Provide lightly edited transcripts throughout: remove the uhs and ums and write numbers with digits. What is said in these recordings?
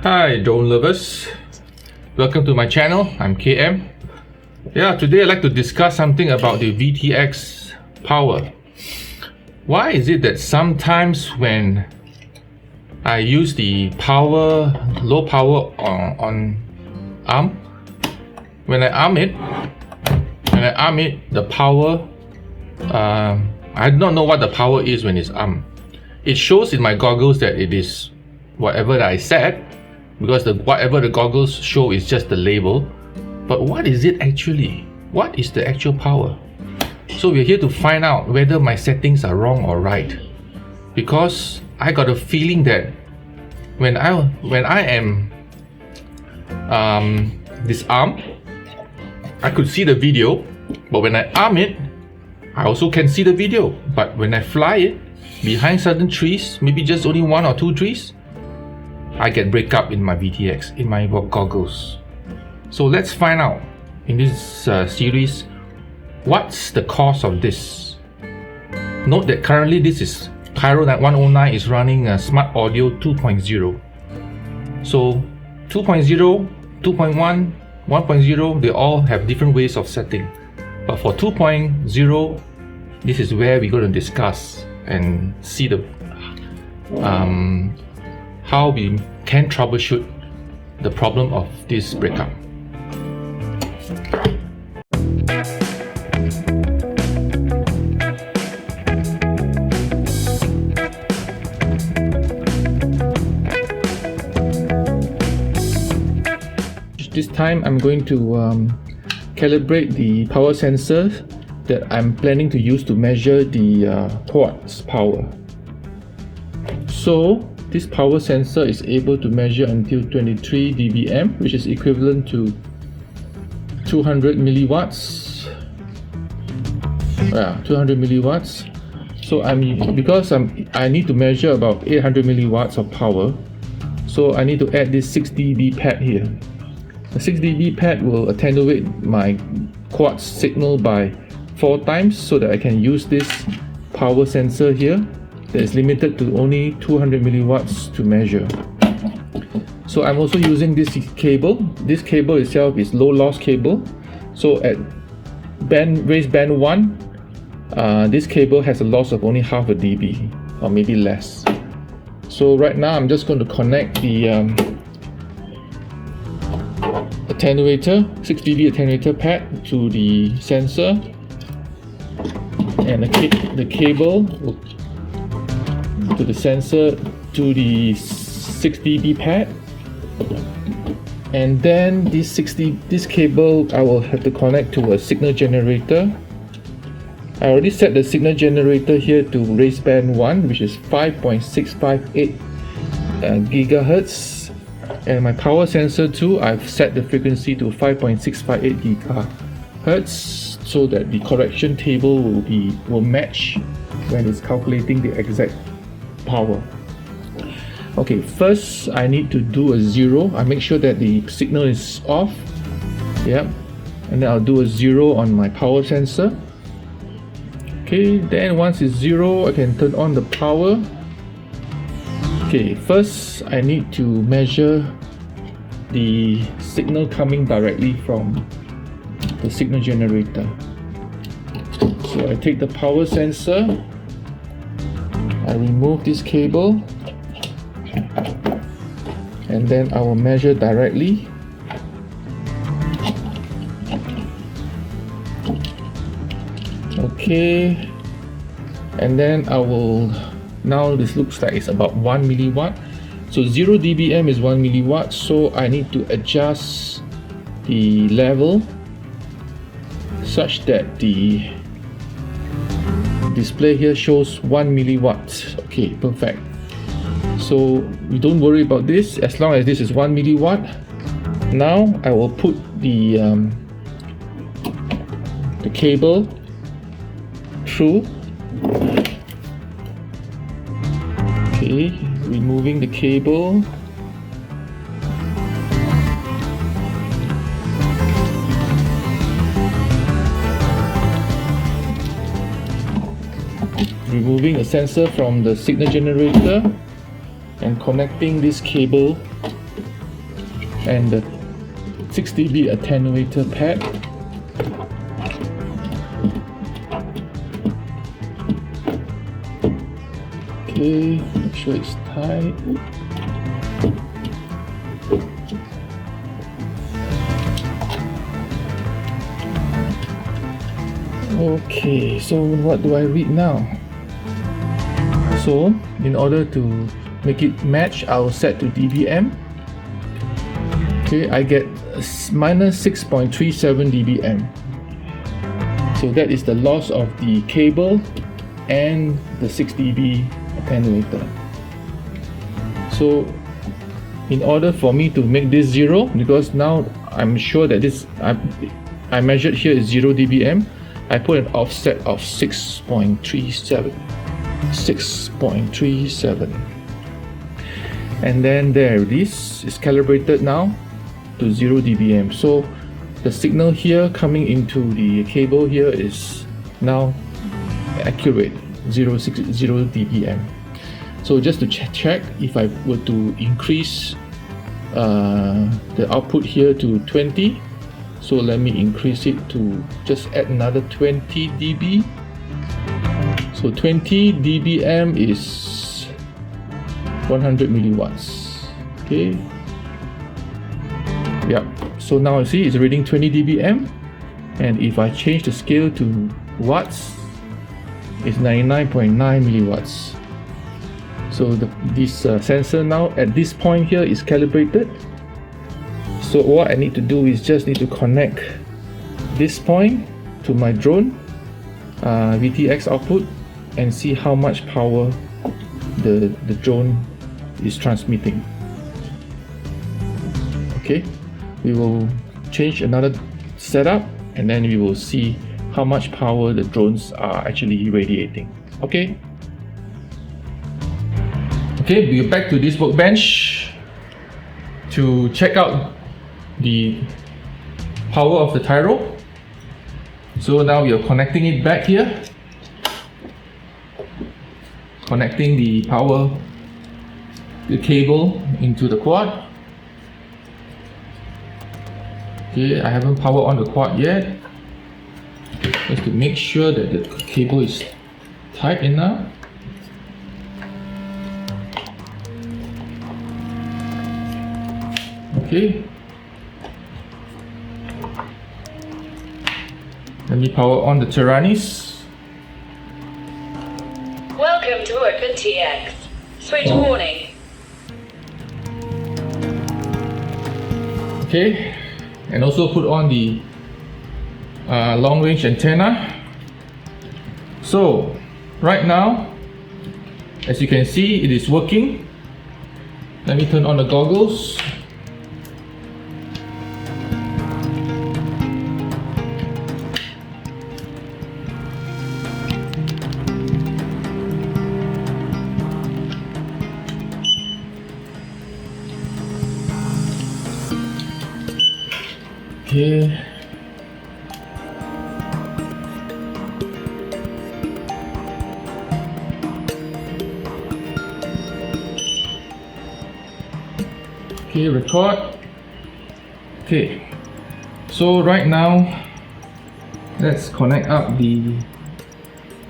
Hi drone lovers, welcome to my channel. I'm KM. Today I'd like to discuss something about the VTX power. Why is it that sometimes when I use the low power on arm, when I arm it, the power, I do not know what the power is when it's armed. It shows in my goggles that it is whatever that I set, because whatever the goggles show is just the label. But what is it actually? What is the actual power? So we're here to find out whether my settings are wrong or right, because I got a feeling that when I am disarmed, I could see the video, but when I arm it, I also can see the video. But when I fly it behind certain trees, maybe just only 1 or 2 trees, I get breakup in my VTX, in my goggles. So let's find out in this series, what's the cause of this. Note that currently this is Tyro109 is running Smartaudio 2.0. So 2.0, 2.1, 1.0, they all have different ways of setting. But for 2.0, this is where we're going to discuss and see the how we can troubleshoot the problem of this breakup. This time I'm going to calibrate the power sensor that I'm planning to use to measure the quartz power. So this power sensor is able to measure until 23 dBm, which is equivalent to 200 milliwatts. 200 milliwatts. So I need to measure about 800 milliwatts of power, so I need to add this 6 dB pad here. The 6 dB pad will attenuate my quartz signal by 4 times, so that I can use this power sensor here that is limited to only 200 milliwatts to measure. So I'm also using this cable. This cable itself is low loss cable. So at raised band 1, this cable has a loss of only half a dB or maybe less. So right now I'm just going to connect the attenuator, 6 dB attenuator pad to the sensor, and the cable to the sensor to the 6 dB pad, and then this cable I will have to connect to a signal generator. I already set the signal generator here to raise band 1, which is 5.658 gigahertz, and my power sensor too, I've set the frequency to 5.658 gigahertz, so that the correction table will match when it's calculating the exact power. Okay, first I need to do a 0. I make sure that the signal is off. Yep, and then I'll do a 0 on my power sensor. Okay, then once it's 0, I can turn on the power. Okay, first I need to measure the signal coming directly from the signal generator. So I take the power sensor, I remove this cable, and then I will measure directly. Okay, and then I will, now this looks like it's about 1 milliwatt. So 0 dBm is 1 milliwatt, so I need to adjust the level such that the display here shows 1 milliwatt. Okay, perfect. So you don't worry about this as long as this is 1 milliwatt. Now I will put the cable through. Okay, removing the cable. Removing a sensor from the signal generator and connecting this cable and the 6 dB attenuator pad. Okay, make sure it's tight. Okay, so what do I read now? So, in order to make it match, I'll set to dBm. Okay, I get minus 6.37 dBm. So that is the loss of the cable and the 6 dB attenuator. So in order for me to make this 0, because now I'm sure that this I measured here is 0 dBm, I put an offset of 6.37, and then there it is. It's calibrated now to 0 dBm. So the signal here coming into the cable here is now accurate, 0 dBm. So just to check, if I were to increase the output here to 20, so let me increase it to just add another 20 dB. So 20 dBm is 100 milliwatts. Okay. Yeah. So now you see it's reading 20 dBm, and if I change the scale to watts, it's 99.9 milliwatts. So this sensor now at this point here is calibrated. So what I need to do is just need to connect this point to my drone VTX output and see how much power the drone is transmitting. Okay, we will change another setup and then we will see how much power the drones are actually radiating. Okay, we're back to this workbench to check out the power of the Tyro. So now we are connecting it back here, connecting the cable into the quad. Okay, I haven't powered on the quad yet, just to make sure that the cable is tight enough. Okay, let me power on the Tyrannis. Welcome to OpenTX. Switch warning. Okay, and also put on the long range antenna. So right now, as you can see, it is working. Let me turn on the goggles. Okay. Okay, record. Okay, so right now let's connect up the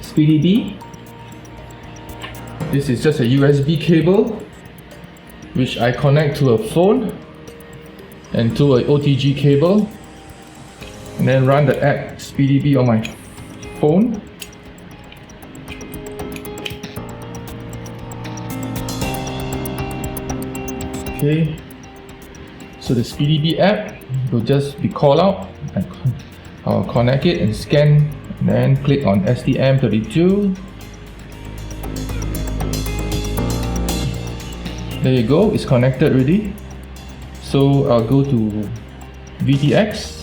SpeedyD. This is just a USB cable which I connect to a phone and to an OTG cable, and then run the app SpeedyD on my phone. Okay, so the SpeedyD app will just be called out, and I'll connect it and scan, and then click on STM32. There you go, it's connected already. So I'll go to VTX,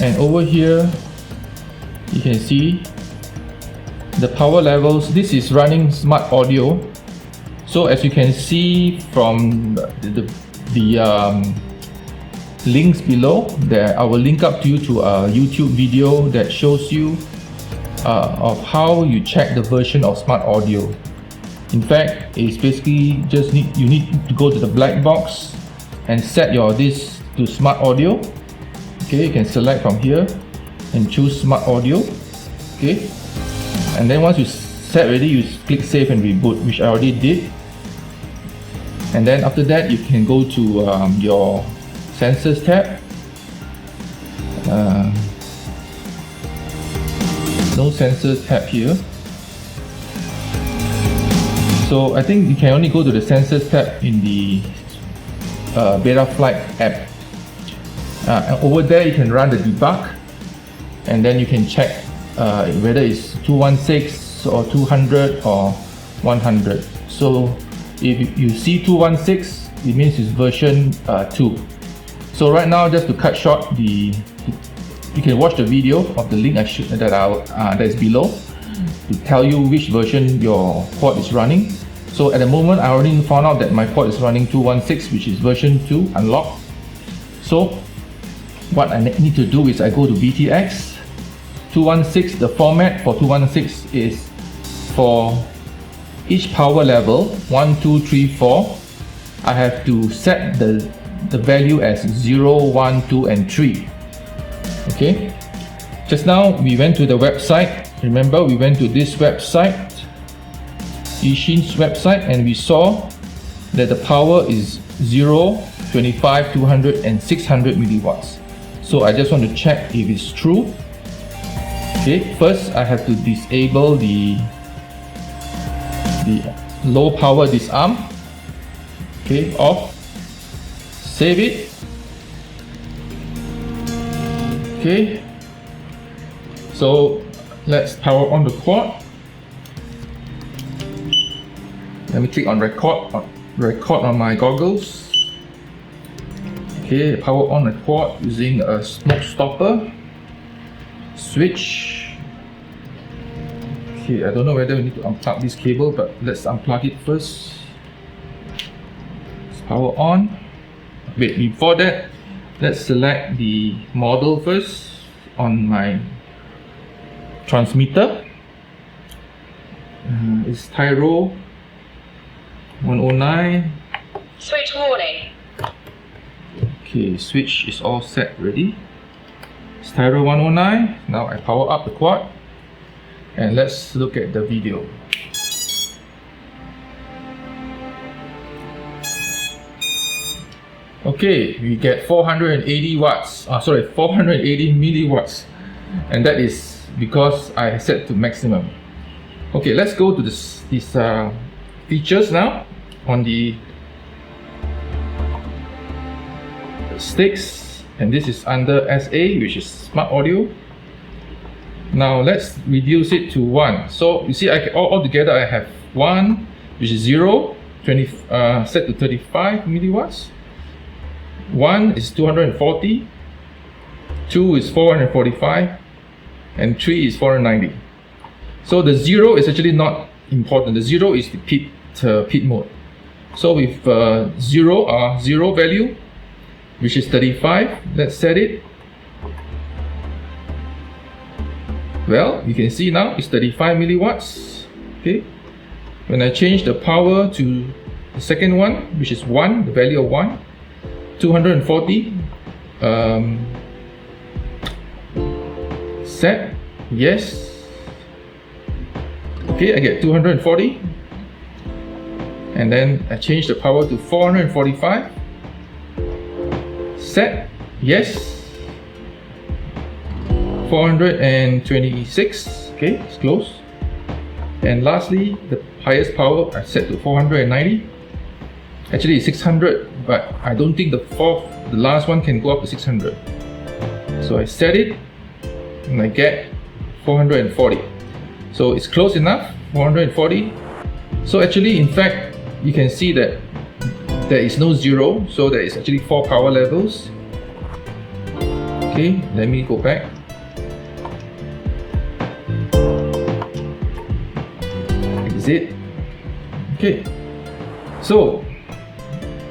and over here you can see the power levels. This is running Smartaudio. So as you can see from the links below, there I will link up to you to a YouTube video that shows you of how you check the version of Smartaudio. In fact, it's basically just you need to go to the black box and set your this to Smartaudio. Okay, you can select from here and choose Smartaudio. Okay, and then once you set ready, you click save and reboot, which I already did. And then after that, you can go to your sensors tab. No sensors tab here. So I think you can only go to the sensors tab in the Betaflight app. Over there you can run the debug, and then you can check whether it's 216 or 200 or 100. So if you see 216, it means it's version 2. So right now, just to cut short, you can watch the video of the link that is below to tell you which version your quad is running. So at the moment, I already found out that my quad is running 216, which is version 2 unlocked. So what I need to do is I go to BTX 216. The format for 216 is for each power level 1, 2, 3, 4. I have to set the value as 0, 1, 2, and 3. Okay. Just now we went to the website. Remember, we went to this website, Eachine's website, and we saw that the power is 0, 25, 200, and 600 milliwatts. So I just want to check if it's true. Okay, first I have to disable the low power disarm. Okay, off. Save it. Okay. So let's power on the quad. Let me click on record on my goggles. Okay, power on the quad using a smoke stopper. Switch. Okay, I don't know whether we need to unplug this cable, but let's unplug it first. Let's power on. Wait, before that, let's select the model first on my transmitter. It's Tyro109. Switch warning. Okay, switch is all set ready. It's Tyro109. Now I power up the quad, and let's look at the video. Okay, we get 480 watts. 480 milliwatts, and that is because I set to maximum. Okay, let's go to these features now on the sticks, and this is under SA, which is Smartaudio. Now let's reduce it to 1. So you see, all together I have 1, which is 0, 20, set to 35 milliwatts. 1 is 240, 2 is 445, and 3 is 490. So the 0 is actually not important. The 0 is the peak mode. So with 0 value, which is 35, let's set it. Well, you can see now it's 35 milliwatts. Okay. When I change the power to the second one, which is 1, the value of 1, 240, set, yes. Okay, I get 240, and then I change the power to 445, set, yes. 426, okay, it's close. And lastly, the highest power I set to 490. Actually it's 600, but I don't think the last one can go up to 600. So I set it, and I get 440. So it's close enough, 440. So actually, in fact, you can see that there is no 0, so there is actually 4 power levels. Okay, let me go back. Exit. Okay, so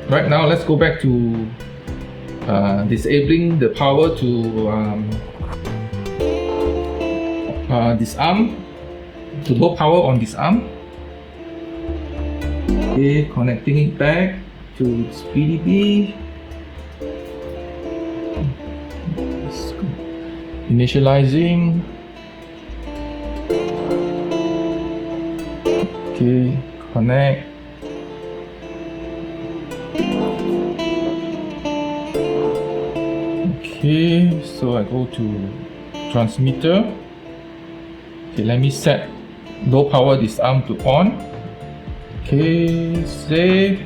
right now let's go back to disabling the power to disarm, to low power on disarm. Okay, connecting it back to PDB. Initializing. Okay, connect. Okay, so I go to transmitter. Okay, let me set low power disarm to on. Okay, save.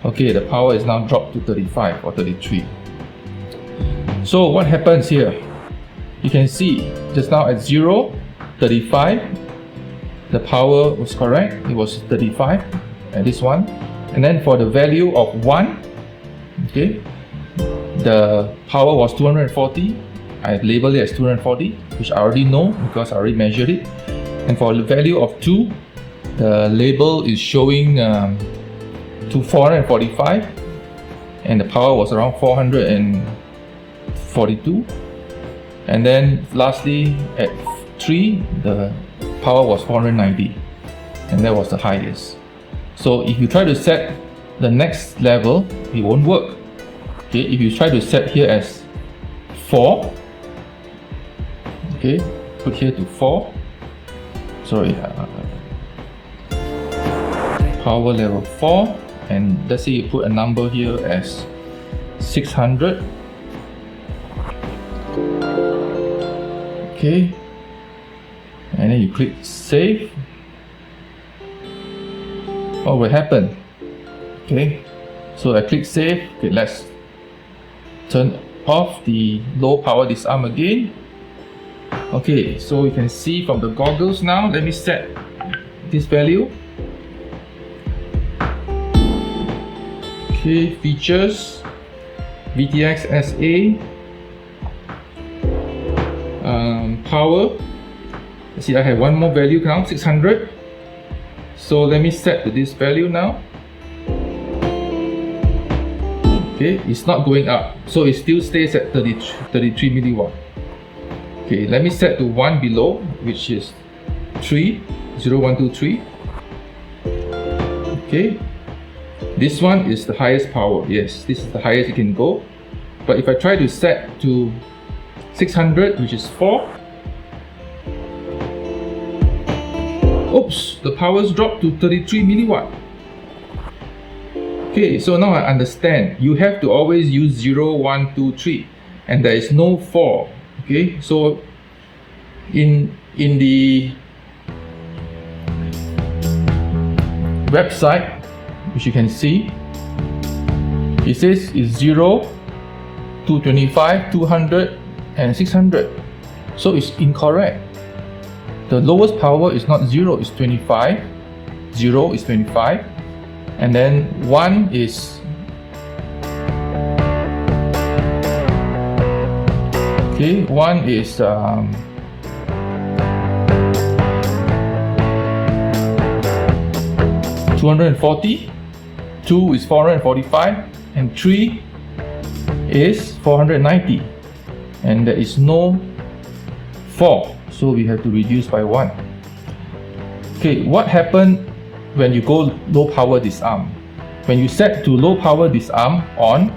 Okay, the power is now dropped to 35 or 33. So what happens here? You can see just now at 0, 35, the power was correct. It was 35 at this one. And then for the value of 1, okay, the power was 240. I labeled it as 240, which I already know because I already measured it. And for the value of 2, the label is showing to 445, and the power was around 442. And then lastly at 3, the power was 490, and that was the highest. So if you try to set the next level, it won't work. Okay, if you try to set here as 4, okay, put here to 4, sorry, power level 4, and let's say you put a number here as 600. Okay, and then you click save. What will happen? Okay, so I click save. Okay, let's turn off the low power disarm again. Okay, so you can see from the goggles now. Let me set this value. Okay, features, VTX SA, power. Let's see, I have one more value now, 600. So let me set to this value now. Okay, it's not going up, so it still stays at 33 milliwatt. Okay, let me set to 1 below, which is 3, 0, 1, 2, 3. Okay, this one is the highest power. Yes, this is the highest you can go. But if I try to set to 600, which is 4, oops, the power's dropped to 33 milliwatt. Okay, so now I understand. You have to always use 0, 1, 2, 3, and there is no 4. Okay, so in the website, which you can see, it says it's 0, 225, 200, and 600. So it's incorrect. The lowest power is not 0, it's 25. 0 is 25, and then 1 is 1 is 240, 2 is 445, and 3 is 490, and there is no 4, so we have to reduce by 1. Okay, what happened when you go low power disarm? When you set to low power disarm on,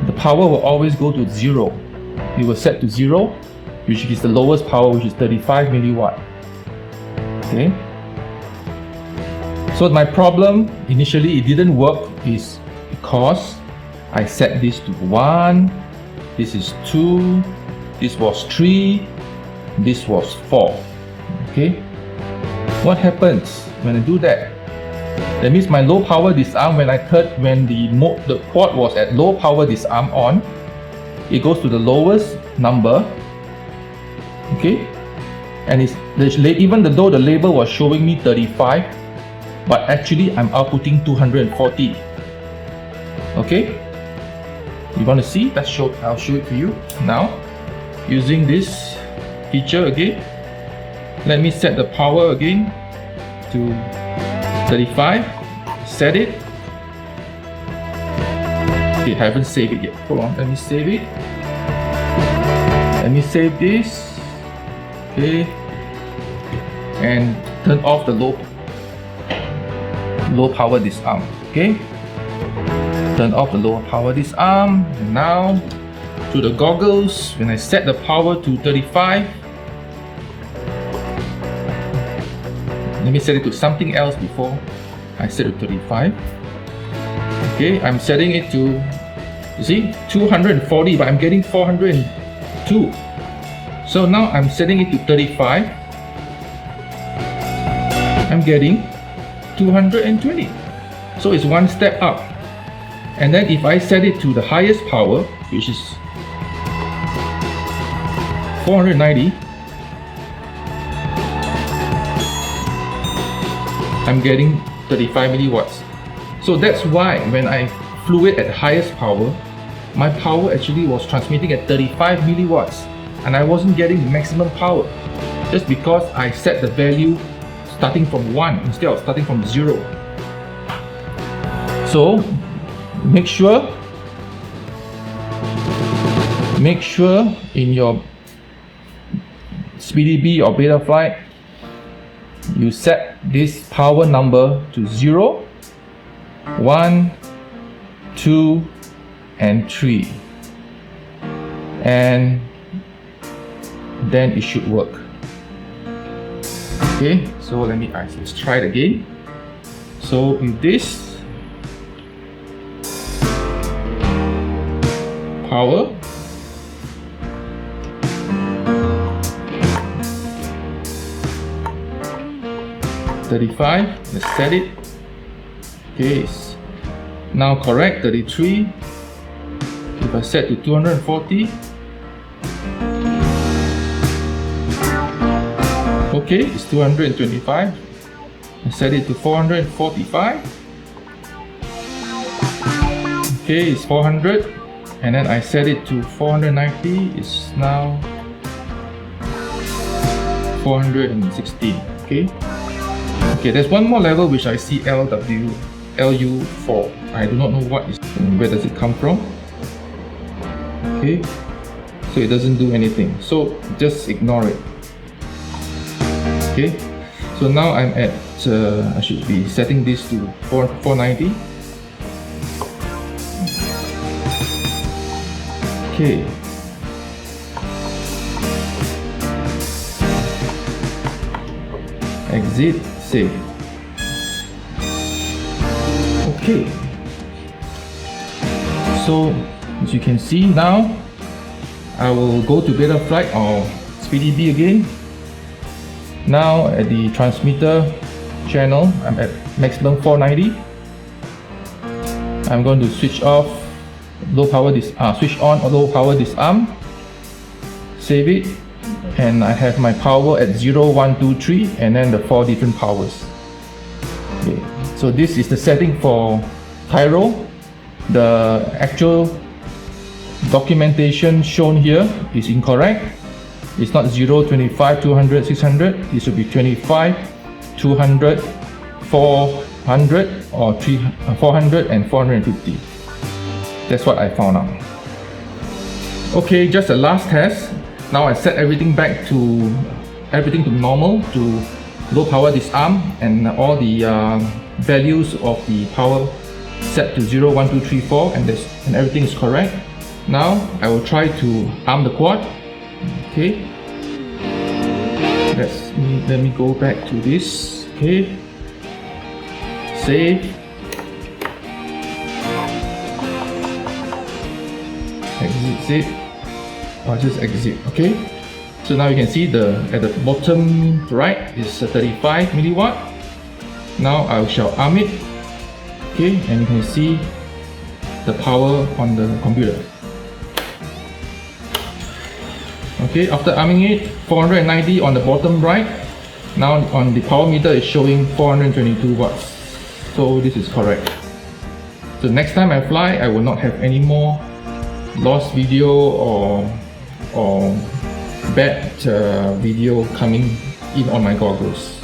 the power will always go to 0. It will set to 0, which is the lowest power, which is 35 milliwatt. Okay. So my problem initially it didn't work is because I set this to 1, this is 2, this was 3, this was 4. Okay. What happens when I do that? That means my low power disarm, when the quad was at low power disarm on, it goes to the lowest number. Okay, and even though the label was showing me 35, but actually I'm outputting 240. Okay, you want to see? I'll show it to you now using this feature again. Let me set the power again to 35, set it. Okay, I haven't saved it yet. Hold on, let me save it. Let me save this. Okay, and turn off the low power disarm. Okay, turn off the low power disarm. And now to the goggles, when I set the power to 35, let me set it to something else before I set it to 35. Okay, I'm setting it to, you see, 240, but I'm getting 402. So now I'm setting it to 35. I'm getting 220. So it's one step up. And then if I set it to the highest power, which is 490, I'm getting 35 milliwatts. So that's why when I flew it at highest power, my power actually was transmitting at 35 milliwatts and I wasn't getting maximum power, just because I set the value starting from 1 instead of starting from 0. So make sure in your SpeedyBee or Betaflight you set this power number to 0, 1, 2 and 3, and then it should work. Okay, so let's try it again. So with this power, $35, let's set it. Okay, it's now correct, 33. If I set to 240, okay, it's 225. I set it to 445. Okay, it's 400. And then I set it to 490. It's now 416. Okay. Okay, there's one more level which I see LU4. I do not know where does it come from. Okay, so it doesn't do anything. So just ignore it. Okay, so now I'm at, I should be setting this to 490. Okay. Exit, save. Okay. So as you can see now, I will go to Betaflight or SpeedyBee again. Now at the transmitter channel, I'm at maximum 490. I'm going to switch off switch on low power disarm, save it, and I have my power at 0, 1, 2, 3, and then the 4 different powers. Okay. So this is the setting for Tyro. The actual documentation shown here is incorrect. It's not 0, 25, 200, 600. It should be 25, 200, 400, or 400 and 450. That's what I found out. Okay, just a last test. Now I set everything back to normal, to low power disarm, and all the values of the power set to 0, 1, 2, 3, 4, and everything is correct. Now I will try to arm the quad. Okay. Let me go back to this. Okay. Save. Exit. Or just exit. Okay. So now you can see at the bottom right is 35 milliwatt. Now I shall arm it. Okay, and you can see the power on the computer. Okay, after arming it, 490 on the bottom right. Now on the power meter is showing 422 watts. So this is correct. So next time I fly, I will not have any more lost video or bad video coming in on my goggles.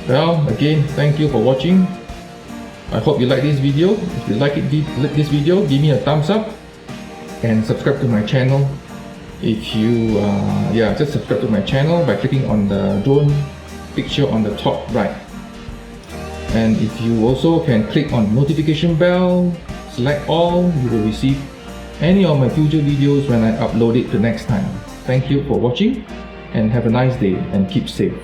Well, again, thank you for watching. I hope you like this video. If you like this video, give me a thumbs up and subscribe to my channel. If you just subscribe to my channel by clicking on the drone picture on the top right. And if you also can click on notification bell, select all, you will receive any of my future videos when I upload it the next time. Thank you for watching and have a nice day and keep safe.